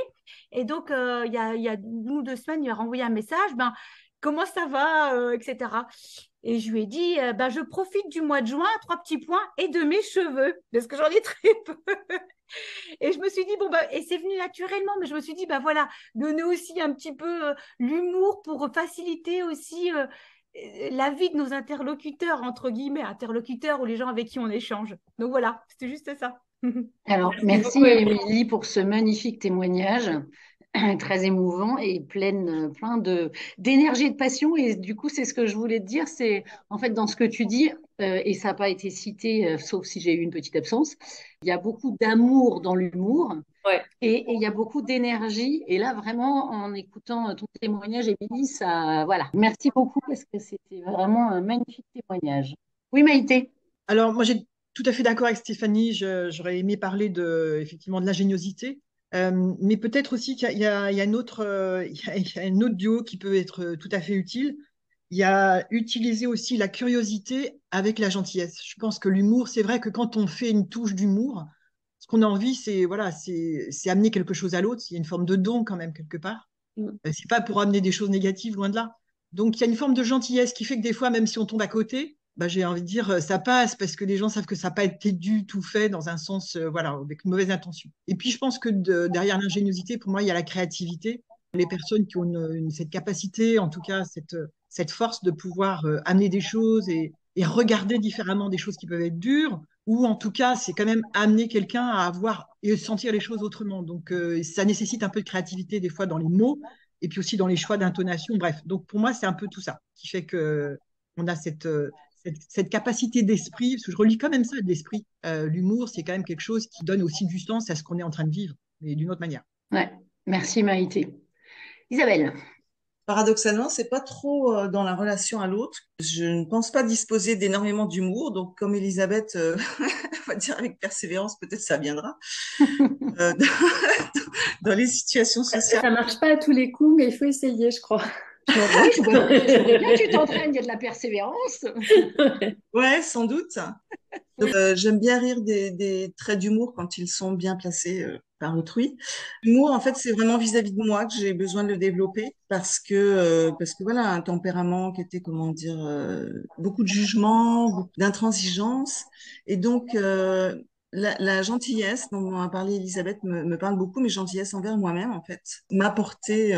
Et donc, il y a 1 ou 2 semaines, il m'a renvoyé un message, ben, comment ça va, etc. Et je lui ai dit, ben, je profite du mois de juin, 3 petits points, et de mes cheveux, parce que j'en ai très peu. Et je me suis dit, bon, bah, et c'est venu naturellement, mais je me suis dit, bah voilà, donner aussi un petit peu l'humour pour faciliter aussi la vie de nos interlocuteurs, entre guillemets, interlocuteurs ou les gens avec qui on échange. Donc voilà, c'était juste ça. Alors, merci Émilie pour ce magnifique témoignage, très émouvant et plein d'énergie et de passion. Et du coup, c'est ce que je voulais te dire, c'est en fait dans ce que tu dis, et ça n'a pas été cité, sauf si j'ai eu une petite absence, il y a beaucoup d'amour dans l'humour Ouais. et il y a beaucoup d'énergie. Et là, vraiment, en écoutant ton témoignage, Émilie, ça, voilà. Merci beaucoup parce que c'était vraiment un magnifique témoignage. Oui, Maïté. Alors, moi, j'ai tout à fait d'accord avec Stéphanie. J'aurais aimé parler effectivement de l'ingéniosité. Mais peut-être aussi qu'il y a un autre, il y a un autre duo qui peut être tout à fait utile. Il y a utiliser aussi la curiosité avec la gentillesse. Je pense que l'humour, c'est vrai que quand on fait une touche d'humour, ce qu'on a envie, c'est voilà, c'est amener quelque chose à l'autre. Il y a une forme de don quand même quelque part. C'est pas pour amener des choses négatives, loin de là. Donc il y a une forme de gentillesse qui fait que des fois, même si on tombe à côté, bah, j'ai envie de dire, ça passe parce que les gens savent que ça n'a pas été du tout fait dans un sens, voilà, avec une mauvaise intention. Et puis, je pense que derrière l'ingéniosité, pour moi, il y a la créativité. Les personnes qui ont cette capacité, en tout cas, cette force de pouvoir amener des choses et regarder différemment des choses qui peuvent être dures, ou en tout cas, c'est quand même amener quelqu'un à avoir et sentir les choses autrement. Donc, ça nécessite un peu de créativité, des fois, dans les mots, et puis aussi dans les choix d'intonation. Bref, donc pour moi, c'est un peu tout ça qui fait que on a cette capacité d'esprit, parce que je relis quand même ça de l'esprit. L'humour, c'est quand même quelque chose qui donne aussi du sens à ce qu'on est en train de vivre, mais d'une autre manière. Ouais, merci Maïté. Isabelle. Paradoxalement, c'est pas trop dans la relation à l'autre. Je ne pense pas disposer d'énormément d'humour, donc comme Elisabeth, on va dire avec persévérance, peut-être ça viendra. Dans, dans les situations sociales. Ça marche pas à tous les coups, mais il faut essayer, je crois. Oui, je vois bien que tu t'entraînes, il y a de la persévérance. Ouais, sans doute. Donc, j'aime bien rire des traits d'humour quand ils sont bien placés par autrui. L'humour, en fait, c'est vraiment vis-à-vis de moi que j'ai besoin de le développer parce que voilà, un tempérament qui était, comment dire, beaucoup de jugement, beaucoup d'intransigeance. Et donc, la gentillesse dont a parlé Elisabeth me parle beaucoup, mais gentillesse envers moi-même, en fait. M'apporter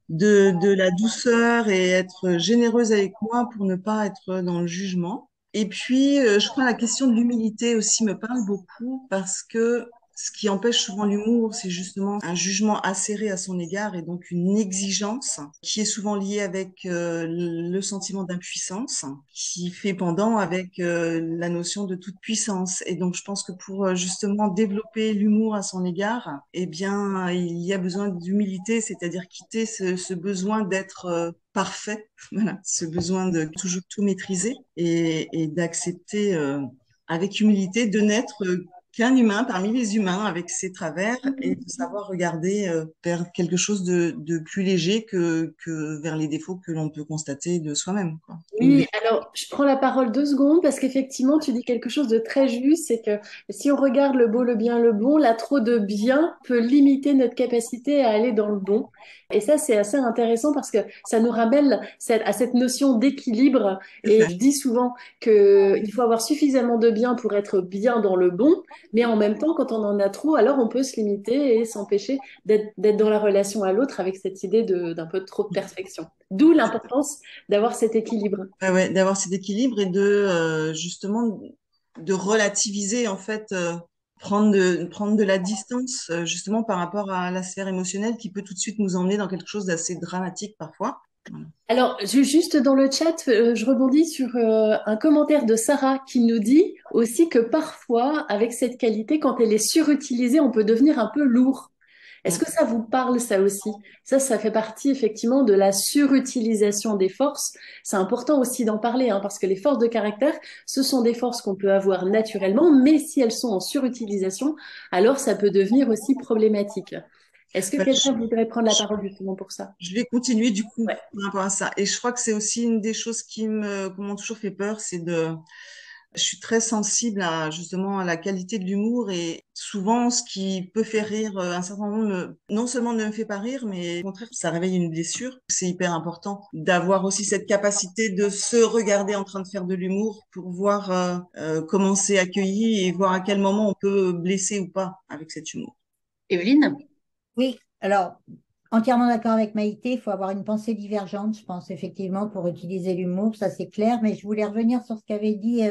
de la douceur et être généreuse avec moi pour ne pas être dans le jugement. Et puis, je crois que la question de l'humilité aussi me parle beaucoup parce que ce qui empêche souvent l'humour, c'est justement un jugement acéré à son égard et donc une exigence qui est souvent liée avec le sentiment d'impuissance, qui fait pendant avec la notion de toute puissance. Et donc, je pense que pour justement développer l'humour à son égard, eh bien, il y a besoin d'humilité, c'est-à-dire quitter ce besoin d'être parfait, voilà, ce besoin de toujours tout maîtriser et d'accepter avec humilité de n'être qu'un humain parmi les humains avec ses travers et de savoir regarder vers quelque chose de plus léger que vers les défauts que l'on peut constater de soi-même, quoi. Oui, alors je prends la parole 2 secondes parce qu'effectivement tu dis quelque chose de très juste, c'est que si on regarde le beau, le bien, le bon, là trop de bien peut limiter notre capacité à aller dans le bon. Et ça c'est assez intéressant parce que ça nous ramène à cette notion d'équilibre. Et je dis souvent qu'il faut avoir suffisamment de bien pour être bien dans le bon, mais en même temps quand on en a trop, alors on peut se limiter et s'empêcher d'être dans la relation à l'autre avec cette idée d'un peu trop de perfection. D'où l'importance d'avoir cet équilibre. Ouais, d'avoir cet équilibre et de justement de relativiser en fait, prendre de la distance justement par rapport à la sphère émotionnelle qui peut tout de suite nous emmener dans quelque chose d'assez dramatique parfois. Voilà. Alors, juste dans le chat, je rebondis sur un commentaire de Sarah qui nous dit aussi que parfois, avec cette qualité, quand elle est surutilisée, on peut devenir un peu lourd. Est-ce que ça vous parle, ça aussi? Ça fait partie effectivement de la surutilisation des forces. C'est important aussi d'en parler, hein, parce que les forces de caractère, ce sont des forces qu'on peut avoir naturellement, mais si elles sont en surutilisation, alors ça peut devenir aussi problématique. Est-ce que Bah, quelqu'un voudrait prendre la parole justement pour ça? je vais continuer du coup Ouais. par rapport à ça. Et je crois que c'est aussi une des choses qui m'ont toujours fait peur, je suis très sensible à justement à la qualité de l'humour et souvent ce qui peut faire rire un certain nombre non seulement ne me fait pas rire, mais au contraire ça réveille une blessure. C'est hyper important d'avoir aussi cette capacité de se regarder en train de faire de l'humour pour voir comment c'est accueilli et voir à quel moment on peut blesser ou pas avec cet humour. Evelyne? Oui, alors, entièrement d'accord avec Maïté, il faut avoir une pensée divergente, je pense, effectivement, pour utiliser l'humour, ça c'est clair, mais je voulais revenir sur ce qu'avait dit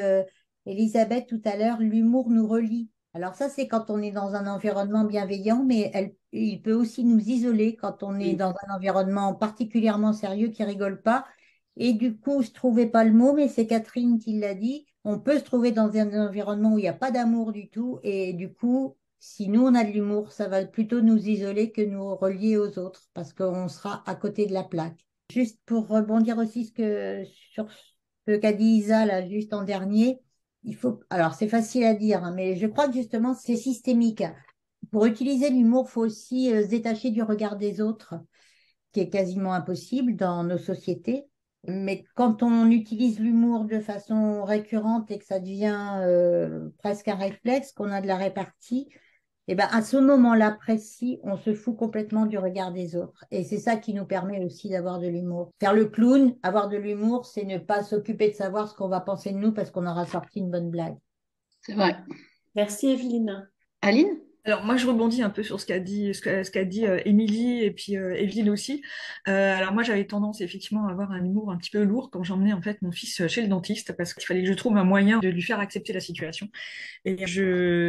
Elisabeth tout à l'heure, l'humour nous relie. Alors ça, c'est quand on est dans un environnement bienveillant, mais il peut aussi nous isoler quand on est dans un environnement particulièrement sérieux qui rigole pas. Et du coup, je trouvais pas le mot, mais c'est Catherine qui l'a dit, on peut se trouver dans un environnement où il n'y a pas d'amour du tout, et du coup, si nous, on a de l'humour, ça va plutôt nous isoler que nous relier aux autres, parce qu'on sera à côté de la plaque. Juste pour rebondir aussi sur ce qu'a dit Isa, là, juste en dernier, alors c'est facile à dire, hein, mais je crois que justement, c'est systémique. Pour utiliser l'humour, il faut aussi se détacher du regard des autres, qui est quasiment impossible dans nos sociétés. Mais quand on utilise l'humour de façon récurrente et que ça devient presque un réflexe, qu'on a de la répartie, et ben à ce moment-là précis, on se fout complètement du regard des autres. Et c'est ça qui nous permet aussi d'avoir de l'humour. Faire le clown, avoir de l'humour, c'est ne pas s'occuper de savoir ce qu'on va penser de nous parce qu'on aura sorti une bonne blague. C'est vrai. Merci Evelyne. Aline? Alors moi je rebondis un peu sur ce qu'a dit Émilie et puis Evelyne aussi. Alors moi j'avais tendance effectivement à avoir un humour un petit peu lourd quand j'emmenais en fait mon fils chez le dentiste parce qu'il fallait que je trouve un moyen de lui faire accepter la situation. Et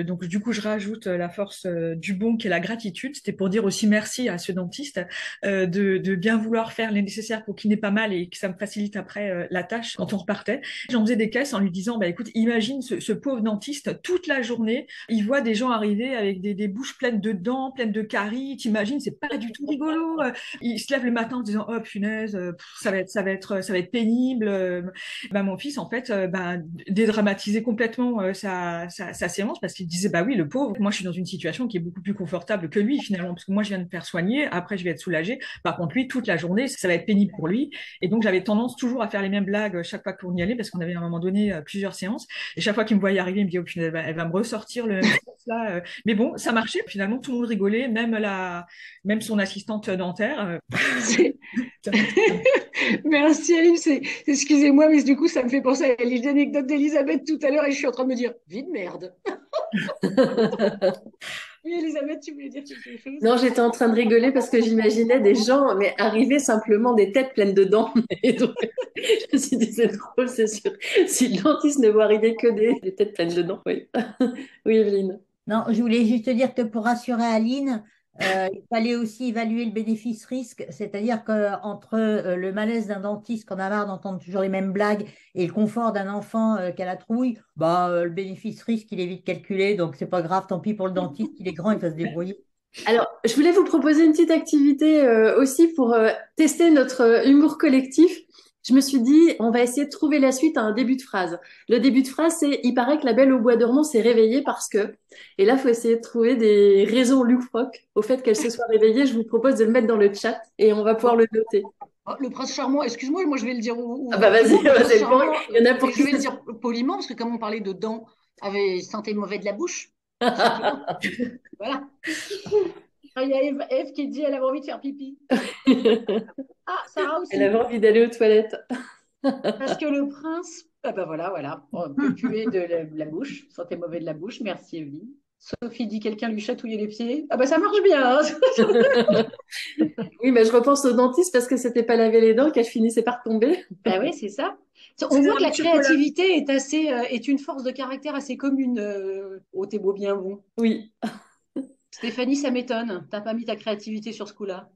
donc du coup je rajoute la force du bon qui est la gratitude. C'était pour dire aussi merci à ce dentiste de bien vouloir faire les nécessaires pour qu'il n'ait pas mal et que ça me facilite après la tâche quand on repartait. J'en faisais des caisses en lui disant bah écoute imagine ce pauvre dentiste toute la journée il voit des gens arriver avec des bouches pleines de dents, pleines de caries. T'imagines, c'est pas du tout rigolo. Il se lève le matin en se disant, oh punaise, ça va être pénible. Bah, mon fils, en fait, dédramatisait complètement sa séance parce qu'il disait, bah oui, le pauvre, moi je suis dans une situation qui est beaucoup plus confortable que lui finalement, parce que moi je viens de me faire soigner, après je vais être soulagée. Par contre, lui, toute la journée, ça va être pénible pour lui. Et donc j'avais tendance toujours à faire les mêmes blagues chaque fois qu'on y allait parce qu'on avait à un moment donné plusieurs séances. Et chaque fois qu'il me voyait arriver, il me dit, oh punaise, elle va me ressortir le même séance là. Mais bon, ça marchait. Finalement, tout le monde rigolait, même son assistante dentaire. Merci Aline. Excusez-moi, mais du coup, ça me fait penser à l'anecdote d'Elisabeth tout à l'heure et je suis en train de me dire, vie de merde. Oui, Elisabeth, tu voulais dire quelque chose? Non, j'étais en train de rigoler parce que j'imaginais des gens, mais arriver simplement des têtes pleines de dents. Et donc, je me suis dit, c'est drôle, c'est sûr. Si le dentiste ne voit arriver que des têtes pleines de dents, oui. Oui, Evelyne. Non, je voulais juste te dire que pour rassurer Aline, il fallait aussi évaluer le bénéfice-risque, c'est-à-dire qu'entre le malaise d'un dentiste qu'on a marre d'entendre toujours les mêmes blagues et le confort d'un enfant qui a la trouille, le bénéfice-risque, il est vite calculé, donc c'est pas grave, tant pis pour le dentiste, il est grand, il va se débrouiller. Alors, je voulais vous proposer une petite activité aussi pour tester notre humour collectif. Je me suis dit, on va essayer de trouver la suite à un début de phrase. Le début de phrase, c'est « Il paraît que la belle au bois dormant s'est réveillée parce que… » Et là, il faut essayer de trouver des raisons loufoques au fait qu'elle se soit réveillée. Je vous propose de le mettre dans le chat et on va pouvoir le noter. Oh, le prince charmant, excuse-moi, moi je vais le dire Ah bah vas-y, il y en a pour qui je vais le dire poliment, parce que comme on parlait de dents, avait sentait mauvais de la bouche. Voilà. Il y a Eve qui dit elle avait envie de faire pipi. Ah, Sarah aussi. Elle avait envie d'aller aux toilettes. Parce que le prince, voilà, on peut puer de la bouche, sentait mauvais de la bouche. Merci Evelyne. Sophie dit quelqu'un lui chatouillait les pieds. Ah bah ça marche bien. Hein. Oui, mais je repense au dentiste parce que c'était pas laver les dents qu'elle finissait par tomber. Bah oui, c'est ça. On voit que la créativité est une force de caractère assez commune au T'es beau bien bon. Oui. Stéphanie, ça m'étonne. T'as pas mis ta créativité sur ce coup-là.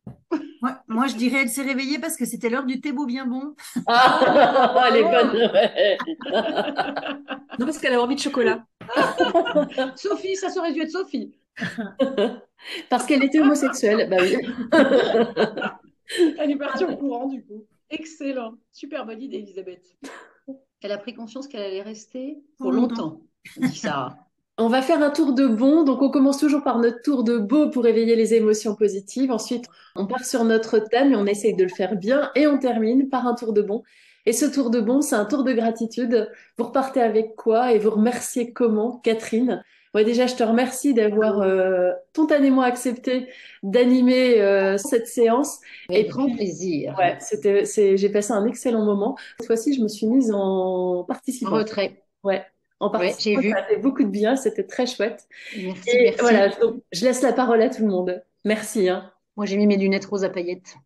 Moi, je dirais elle s'est réveillée parce que c'était l'heure du thé beau bien bon. Ah, elle est bonne. Ouais. Non, parce qu'elle a envie de chocolat. Sophie, ça aurait dû être Sophie. Parce qu'elle était homosexuelle, bah oui. Elle est partie au courant, du coup. Excellent. Super bonne idée, Elisabeth. Elle a pris conscience qu'elle allait rester pour longtemps, dit Sarah. On va faire un tour de bon. Donc, on commence toujours par notre tour de beau pour éveiller les émotions positives. Ensuite, on part sur notre thème et on essaye de le faire bien. Et on termine par un tour de bon. Et ce tour de bon, c'est un tour de gratitude. Vous repartez avec quoi et vous remerciez comment, Catherine? Ouais, déjà, je te remercie d'avoir spontanément accepté d'animer cette séance. Avec grand plaisir. Ouais, j'ai passé un excellent moment. Cette fois-ci, je me suis mise en participant. En retrait. Ouais, en Ouais, j'ai participant, vu. ça a fait beaucoup de bien, c'était très chouette. Merci, Et merci. voilà, donc, je laisse la parole à tout le monde. Merci, hein. Moi, j'ai mis mes lunettes roses à paillettes.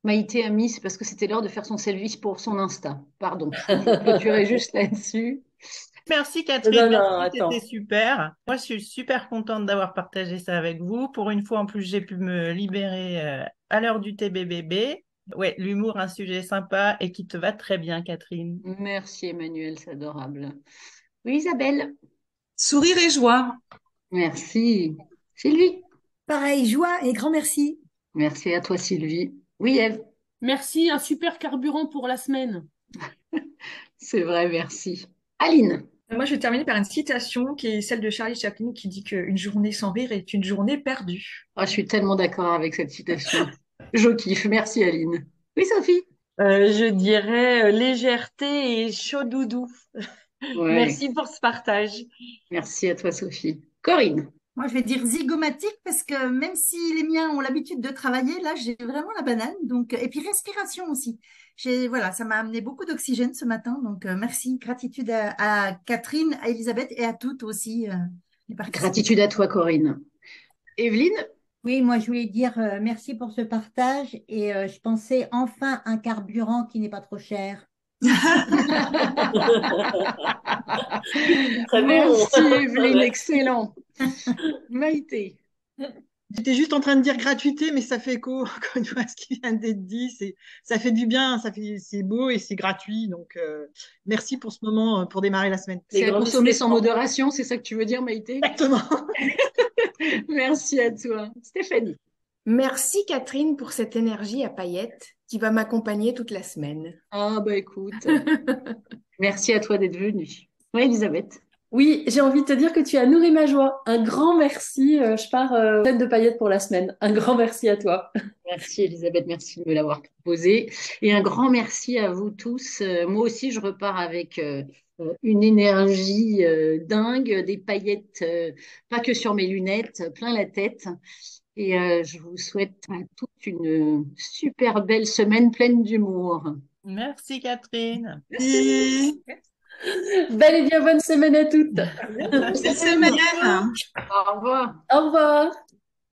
Maïté a mis, c'est parce que c'était l'heure de faire son selfie pour son Insta. Pardon, je clôturais juste là-dessus. Merci Catherine, Non, merci, attends. c'était super. Moi, je suis super contente d'avoir partagé ça avec vous. Pour une fois, en plus, j'ai pu me libérer à l'heure du TBBB. Ouais, l'humour, un sujet sympa et qui te va très bien, Catherine. Merci Emmanuel, c'est adorable. Oui, Isabelle. Sourire et joie. Merci. Sylvie. Pareil, joie et grand merci. Merci à toi, Sylvie. Oui, Ève. Merci, un super carburant pour la semaine. C'est vrai, merci. Aline. Moi, je vais terminer par une citation qui est celle de Charlie Chaplin qui dit qu'une journée sans rire est une journée perdue. Ah, je suis tellement d'accord avec cette citation. Je kiffe. Merci, Aline. Oui, Sophie. Je dirais légèreté et chaud doudou. Ouais. Merci pour ce partage. Merci à toi, Sophie. Corinne. Moi, je vais dire zygomatique parce que même si les miens ont l'habitude de travailler, là, j'ai vraiment la banane. Donc, et puis respiration aussi. Voilà, ça m'a amené beaucoup d'oxygène ce matin. Donc, merci, gratitude à Catherine, à Elisabeth et à toutes aussi. Les participants. Gratitude à toi, Corinne. Evelyne. Oui, moi je voulais dire merci pour ce partage et je pensais enfin un carburant qui n'est pas trop cher. Très bon. Merci, Evelyne, excellent. Maïté. J'étais juste en train de dire gratuité, mais ça fait écho, encore une fois, à ce qui vient d'être dit. Ça fait du bien, c'est beau et c'est gratuit. Donc, merci pour ce moment, pour démarrer la semaine. C'est à consommer sans modération, c'est ça que tu veux dire, Maïté? Exactement. Merci à toi. Stéphanie. Merci Catherine pour cette énergie à paillettes qui va m'accompagner toute la semaine. Ah bah écoute, merci à toi d'être venue. Oui, Elisabeth. Oui, j'ai envie de te dire que tu as nourri ma joie. Un grand merci. Je pars pleine de paillettes pour la semaine. Un grand merci à toi. Merci Elisabeth, merci de me l'avoir proposé. Et un grand merci à vous tous. Moi aussi, je repars avec une énergie dingue, des paillettes, pas que sur mes lunettes, plein la tête. Et je vous souhaite à toute une super belle semaine pleine d'humour. Merci Catherine. Merci. Belle et bien bonne semaine à toutes. Bonne semaine. Au revoir. Au revoir.